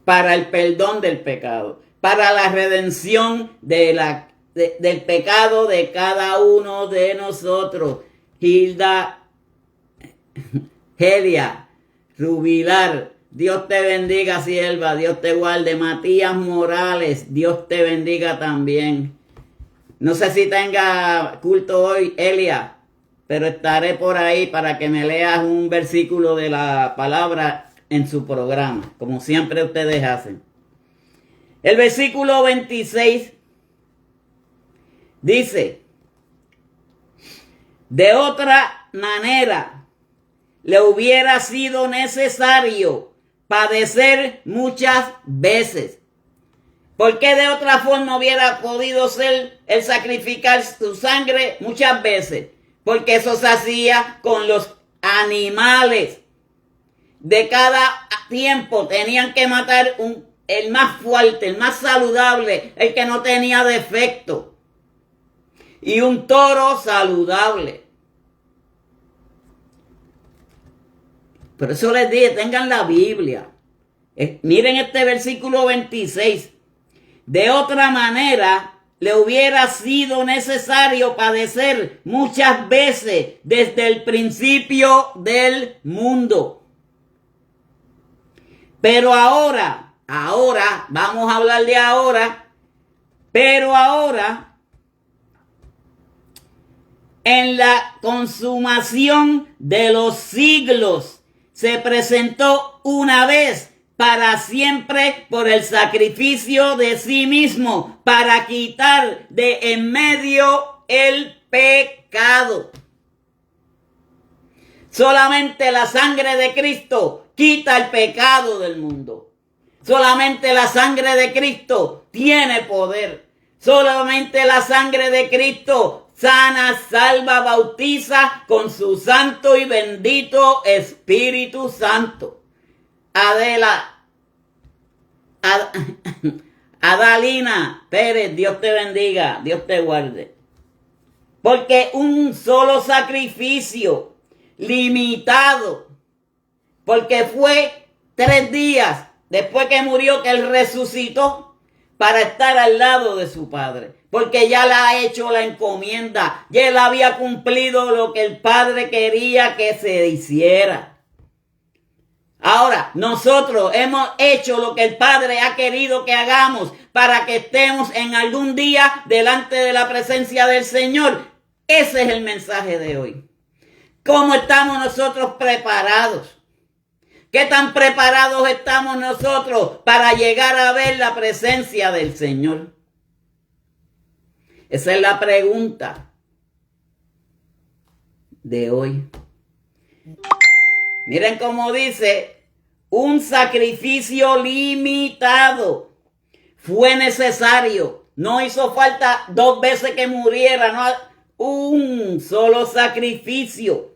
para el perdón del pecado, para la redención del pecado de cada uno de nosotros. Hilda, Helia, Rubilar, Dios te bendiga, sierva, Dios te guarde. Matías Morales, Dios te bendiga también. No sé si tenga culto hoy, Elia, pero estaré por ahí para que me leas un versículo de la palabra en su programa, como siempre ustedes hacen. El versículo 26 dice: de otra manera le hubiera sido necesario padecer muchas veces. ¿Por qué de otra forma hubiera podido ser el sacrificar su sangre muchas veces? Porque eso se hacía con los animales. De cada tiempo tenían que matar el más fuerte, el más saludable, el que no tenía defecto. Y un toro saludable. Por eso les dije, tengan la Biblia. Miren este versículo 26. De otra manera, le hubiera sido necesario padecer muchas veces desde el principio del mundo. Pero ahora, vamos a hablar de ahora, pero ahora, en la consumación de los siglos, se presentó una vez para siempre por el sacrificio de sí mismo, para quitar de en medio el pecado. Solamente la sangre de Cristo quita el pecado del mundo. Solamente la sangre de Cristo tiene poder. Solamente la sangre de Cristo sana, salva, bautiza con su santo y bendito Espíritu Santo. Adalina Pérez, Dios te bendiga, Dios te guarde. Porque un solo sacrificio limitado porque fue 3 días después que murió que él resucitó para estar al lado de su Padre, porque ya le ha hecho la encomienda, ya él había cumplido lo que el Padre quería que se hiciera. Ahora, nosotros hemos hecho lo que el Padre ha querido que hagamos para que estemos en algún día delante de la presencia del Señor. Ese es el mensaje de hoy. ¿Cómo estamos nosotros preparados? ¿Qué tan preparados estamos nosotros para llegar a ver la presencia del Señor? Esa es la pregunta de hoy. Miren cómo dice, un sacrificio limitado fue necesario. No hizo falta 2 veces que muriera, no, un solo sacrificio.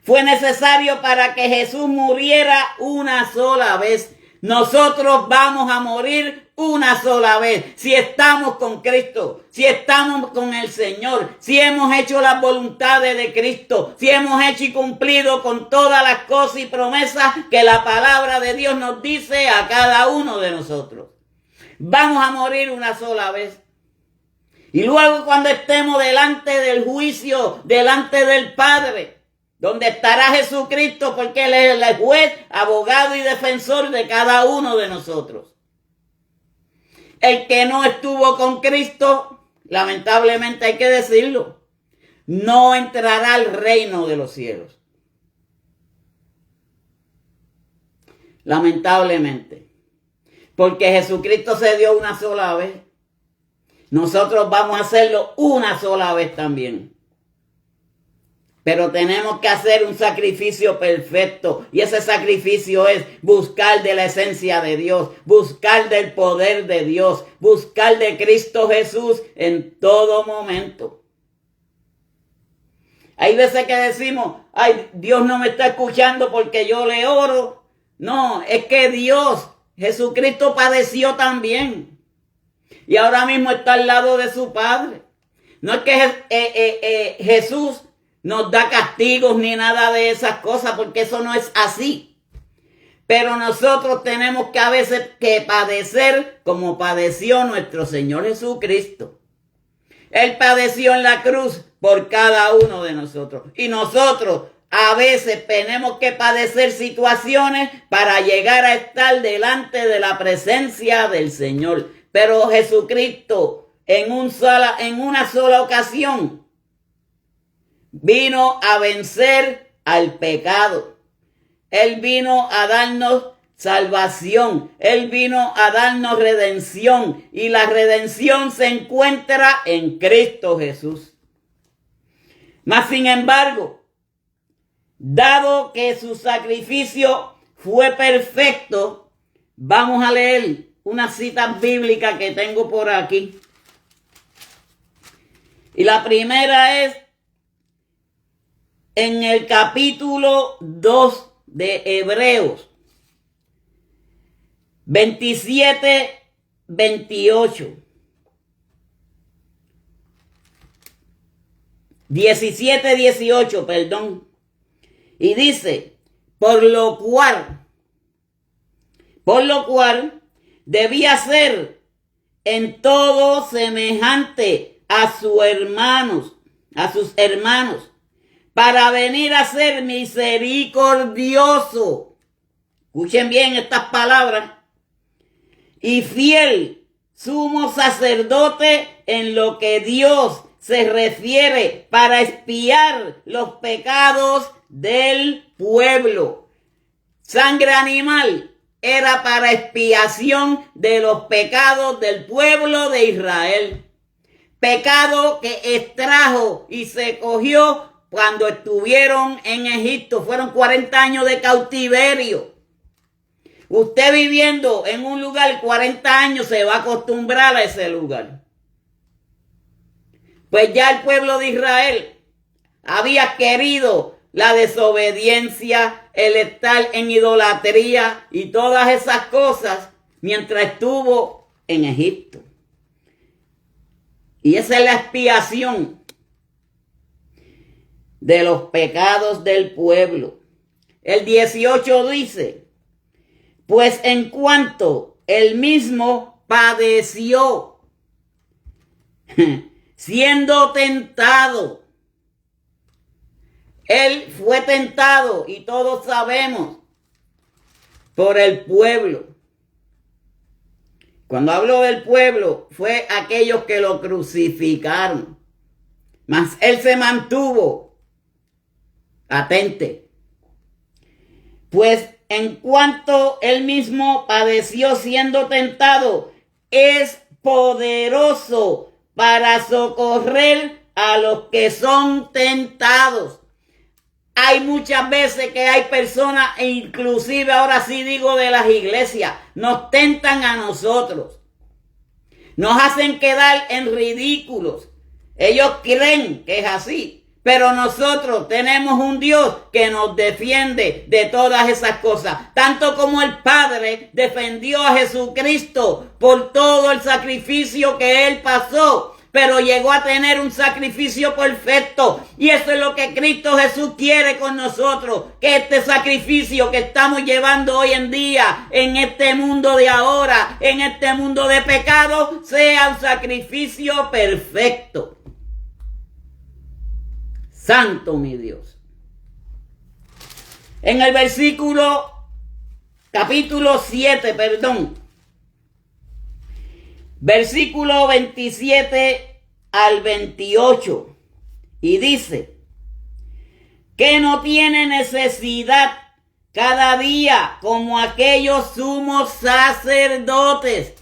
Fue necesario para que Jesús muriera una sola vez. Nosotros vamos a morir una sola vez. Si estamos con Cristo, si estamos con el Señor, si hemos hecho las voluntades de Cristo, si hemos hecho y cumplido con todas las cosas y promesas que la palabra de Dios nos dice a cada uno de nosotros. Vamos a morir una sola vez. Y luego cuando estemos delante del juicio, delante del Padre, donde estará Jesucristo, porque Él es el juez, abogado y defensor de cada uno de nosotros. El que no estuvo con Cristo, lamentablemente hay que decirlo, no entrará al reino de los cielos. Lamentablemente. Porque Jesucristo se dio una sola vez. Nosotros vamos a hacerlo una sola vez también. Pero tenemos que hacer un sacrificio perfecto. Y ese sacrificio es buscar de la esencia de Dios, buscar del poder de Dios, buscar de Cristo Jesús en todo momento. Hay veces que decimos, ay, Dios no me está escuchando porque yo le oro. No, es que Dios, Jesucristo padeció también. Y ahora mismo está al lado de su Padre. No es que Jesús nos da castigos ni nada de esas cosas, porque eso no es así. Pero nosotros tenemos que a veces que padecer como padeció nuestro Señor Jesucristo. Él padeció en la cruz por cada uno de nosotros. Y nosotros a veces tenemos que padecer situaciones para llegar a estar delante de la presencia del Señor. Pero Jesucristo en una sola ocasión vino a vencer al pecado. Él vino a darnos salvación. Él vino a darnos redención. Y la redención se encuentra en Cristo Jesús. Mas sin embargo, dado que su sacrificio fue perfecto, vamos a leer unas citas bíblicas que tengo por aquí. Y la primera es en el capítulo 2 de Hebreos, 27, 28. 17, 18, perdón. Y dice, por lo cual debía ser en todo semejante a sus hermanos, para venir a ser misericordioso. Escuchen bien estas palabras. Y fiel sumo sacerdote en lo que Dios se refiere para expiar los pecados del pueblo. Sangre animal era para expiación de los pecados del pueblo de Israel. Pecado que extrajo y se cogió cuando estuvieron en Egipto. Fueron 40 años de cautiverio. Usted viviendo en un lugar 40 años se va a acostumbrar a ese lugar. Pues ya el pueblo de Israel había querido la desobediencia, el estar en idolatría y todas esas cosas mientras estuvo en Egipto. Y esa es la expiación de los pecados del pueblo. el 18 dice, pues en cuanto él mismo padeció, siendo tentado, él fue tentado y todos sabemos por el pueblo. Cuando hablo del pueblo, fue aquellos que lo crucificaron. Mas él se mantuvo atente. Pues en cuanto él mismo padeció siendo tentado, es poderoso para socorrer a los que son tentados. Hay muchas veces que hay personas, e inclusive ahora sí digo de las iglesias, nos tentan a nosotros. Nos hacen quedar en ridículos. Ellos creen que es así. Pero nosotros tenemos un Dios que nos defiende de todas esas cosas. Tanto como el Padre defendió a Jesucristo por todo el sacrificio que Él pasó. Pero llegó a tener un sacrificio perfecto. Y eso es lo que Cristo Jesús quiere con nosotros. Que este sacrificio que estamos llevando hoy en día, en este mundo de ahora, en este mundo de pecado, sea un sacrificio perfecto. Santo mi Dios. En el capítulo 7, versículo 27 al 28, y dice, que no tiene necesidad cada día como aquellos sumos sacerdotes.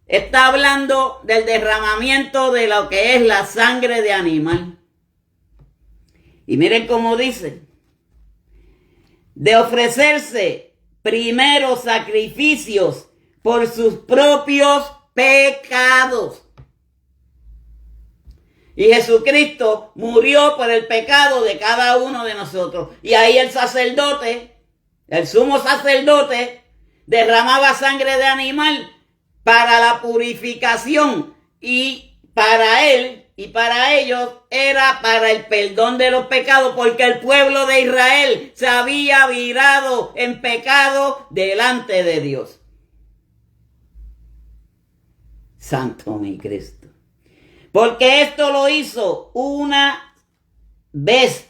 Está hablando del derramamiento de lo que es la sangre de animal. Y miren cómo dice, de ofrecerse primero sacrificios por sus propios pecados. Y Jesucristo murió por el pecado de cada uno de nosotros. Y ahí el sacerdote, el sumo sacerdote, derramaba sangre de animal para la purificación, y para él y para ellos era para el perdón de los pecados, porque el pueblo de Israel se había virado en pecado delante de Dios. Santo mi Cristo. Porque esto lo hizo una vez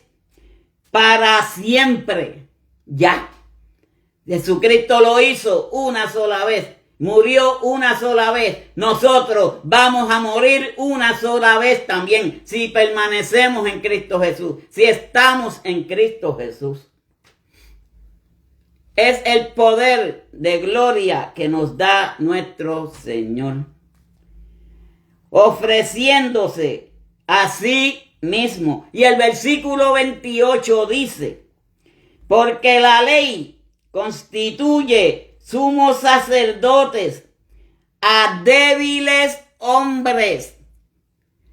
para siempre. Ya. Jesucristo lo hizo una sola vez. Murió una sola vez. Nosotros vamos a morir una sola vez también, si permanecemos en Cristo Jesús, si estamos en Cristo Jesús. Es el poder de gloria que nos da nuestro Señor, ofreciéndose a sí mismo. Y el versículo 28 dice, porque la ley constituye sumos sacerdotes a débiles hombres.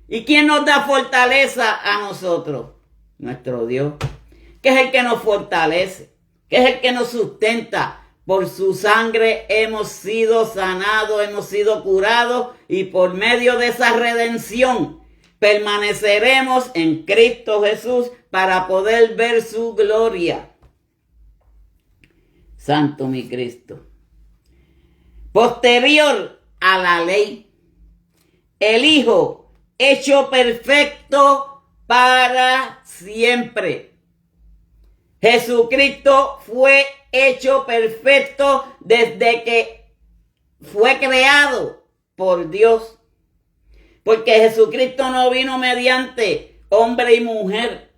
¿Y quién nos da fortaleza a nosotros? Nuestro Dios, que es el que nos fortalece, que es el que nos sustenta. Por su sangre hemos sido sanados, hemos sido curados, y por medio de esa redención permaneceremos en Cristo Jesús para poder ver su gloria. Santo mi Cristo. Posterior a la ley, el Hijo hecho perfecto para siempre. Jesucristo fue hecho perfecto desde que fue creado por Dios. Porque Jesucristo no vino mediante hombre y mujer.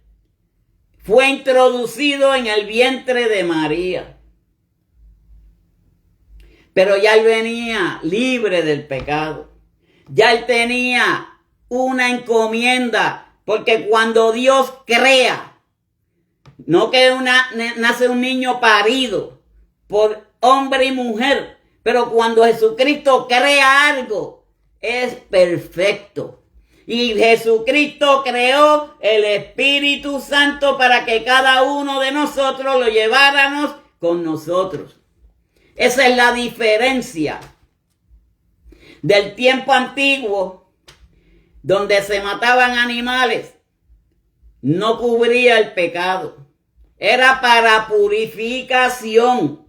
Fue introducido en el vientre de María. Pero ya él venía libre del pecado. Ya él tenía una encomienda. Porque cuando Dios crea, no que nace un niño parido por hombre y mujer, pero cuando Jesucristo crea algo, es perfecto. Y Jesucristo creó el Espíritu Santo para que cada uno de nosotros lo lleváramos con nosotros. Esa es la diferencia del tiempo antiguo, donde se mataban animales. No cubría el pecado. era para purificación.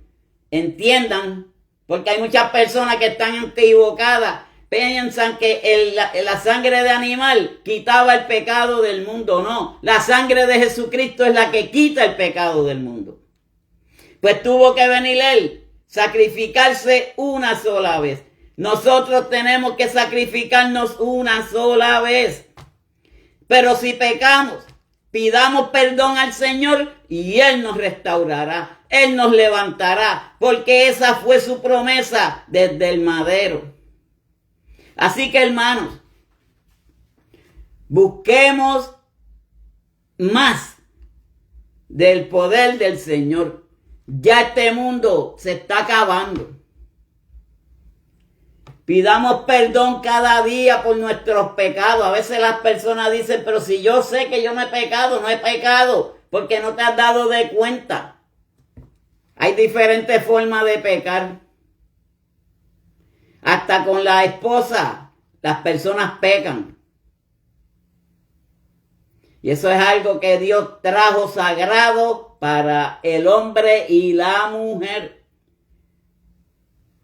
Entiendan, porque hay muchas personas que están equivocadas, piensan que la sangre de animal quitaba el pecado del mundo. No, la sangre de Jesucristo es la que quita el pecado del mundo. Pues tuvo que venir Él, sacrificarse una sola vez. Nosotros tenemos que sacrificarnos una sola vez. Pero si pecamos, pidamos perdón al Señor y Él nos restaurará. Él nos levantará, porque esa fue su promesa desde el madero. Así que, hermanos, busquemos más del poder del Señor. Ya este mundo se está acabando. Pidamos perdón cada día por nuestros pecados. A veces las personas dicen, pero si yo sé que yo no he pecado, porque no te has dado de cuenta. Hay diferentes formas de pecar. Hasta con la esposa, las personas pecan. Y eso es algo que Dios trajo sagrado para el hombre y la mujer.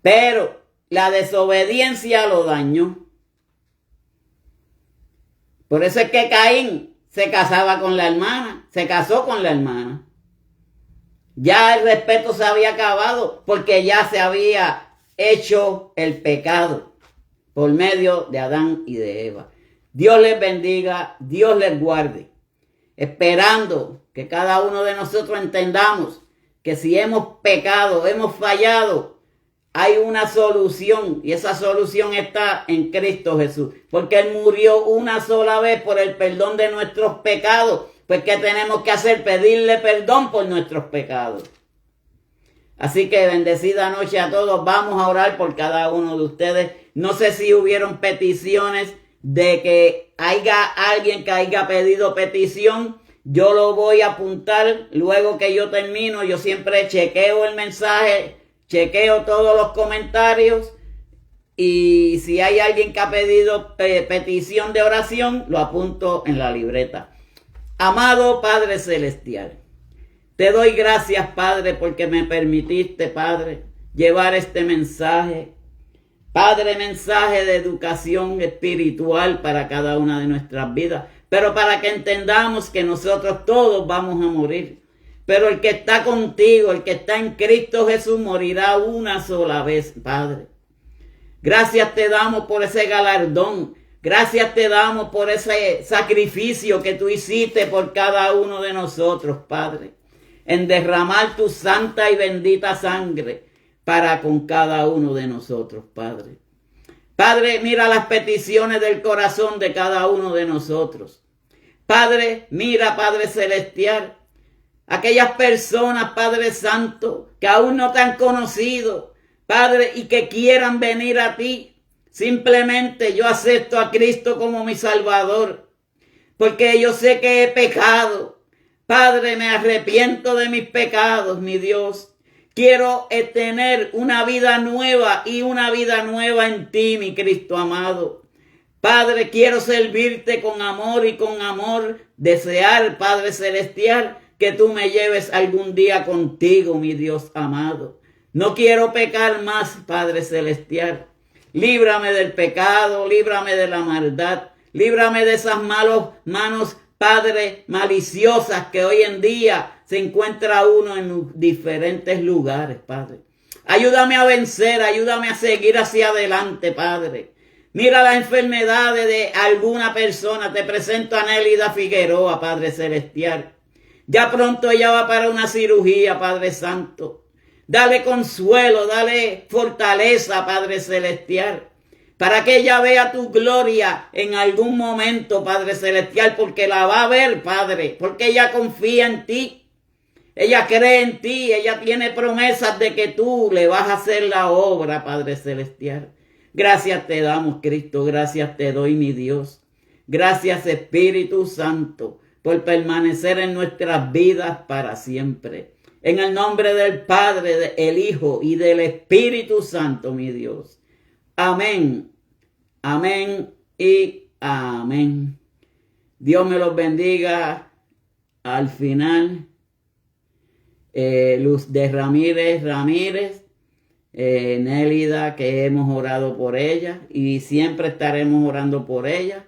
Pero la desobediencia lo dañó. Por eso es que Caín se casaba con la hermana, se casó con la hermana. Ya el respeto se había acabado porque ya se había hecho el pecado por medio de Adán y de Eva. Dios les bendiga, Dios les guarde, esperando que cada uno de nosotros entendamos que si hemos pecado, hemos fallado, hay una solución y esa solución está en Cristo Jesús, porque Él murió una sola vez por el perdón de nuestros pecados. Pues ¿qué tenemos que hacer? Pedirle perdón por nuestros pecados. Así que bendecida noche a todos. Vamos a orar por cada uno de ustedes. No sé si hubieron peticiones de que haya alguien que haya pedido petición. Yo lo voy a apuntar luego que yo termino. Yo siempre chequeo el mensaje, chequeo todos los comentarios. Y si hay alguien que ha pedido petición de oración, lo apunto en la libreta. Amado Padre Celestial, te doy gracias, Padre, porque me permitiste, Padre, llevar este mensaje. Padre, mensaje de educación espiritual para cada una de nuestras vidas, pero para que entendamos que nosotros todos vamos a morir. Pero el que está contigo, el que está en Cristo Jesús, morirá una sola vez, Padre. Gracias te damos por ese galardón. Gracias te damos por ese sacrificio que tú hiciste por cada uno de nosotros, Padre, en derramar tu santa y bendita sangre para con cada uno de nosotros, Padre. Padre, mira las peticiones del corazón de cada uno de nosotros. Padre, mira, Padre Celestial, aquellas personas, Padre Santo, que aún no te han conocido, Padre, y que quieran venir a ti. Simplemente yo acepto a Cristo como mi Salvador, porque yo sé que he pecado. Padre, me arrepiento de mis pecados, mi Dios. Quiero tener una vida nueva y una vida nueva en ti, mi Cristo amado. Padre, quiero servirte con amor y con amor, desear, Padre Celestial, que tú me lleves algún día contigo, mi Dios amado. No quiero pecar más, Padre Celestial. Líbrame del pecado, líbrame de la maldad, líbrame de esas manos, Padre, maliciosas que hoy en día se encuentra uno en diferentes lugares, Padre. Ayúdame a vencer, ayúdame a seguir hacia adelante, Padre. Mira las enfermedades de alguna persona. Te presento a Nélida Figueroa, Padre Celestial. Ya pronto ella va para una cirugía, Padre Santo. Dale consuelo, dale fortaleza, Padre Celestial, para que ella vea tu gloria en algún momento, Padre Celestial, porque la va a ver, Padre, porque ella confía en ti, ella cree en ti, ella tiene promesas de que tú le vas a hacer la obra, Padre Celestial. Gracias te damos, Cristo, gracias te doy, mi Dios. Gracias, Espíritu Santo, por permanecer en nuestras vidas para siempre. En el nombre del Padre, del Hijo y del Espíritu Santo, mi Dios. Amén, amén y amén. Dios me los bendiga al final. Luz de Ramírez, Nélida, que hemos orado por ella y siempre estaremos orando por ella,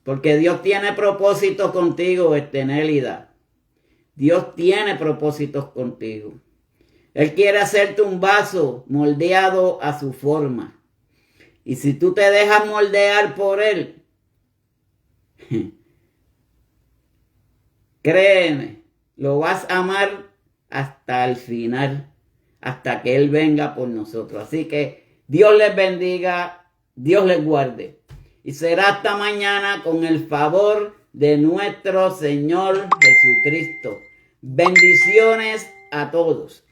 porque Dios tiene propósitos contigo, Nélida. Dios tiene propósitos contigo. Él quiere hacerte un vaso moldeado a su forma. Y si tú te dejas moldear por Él, créeme, lo vas a amar hasta el final, hasta que Él venga por nosotros. Así que Dios les bendiga, Dios les guarde. Y será hasta mañana con el favor de nuestro Señor Jesucristo. Bendiciones a todos.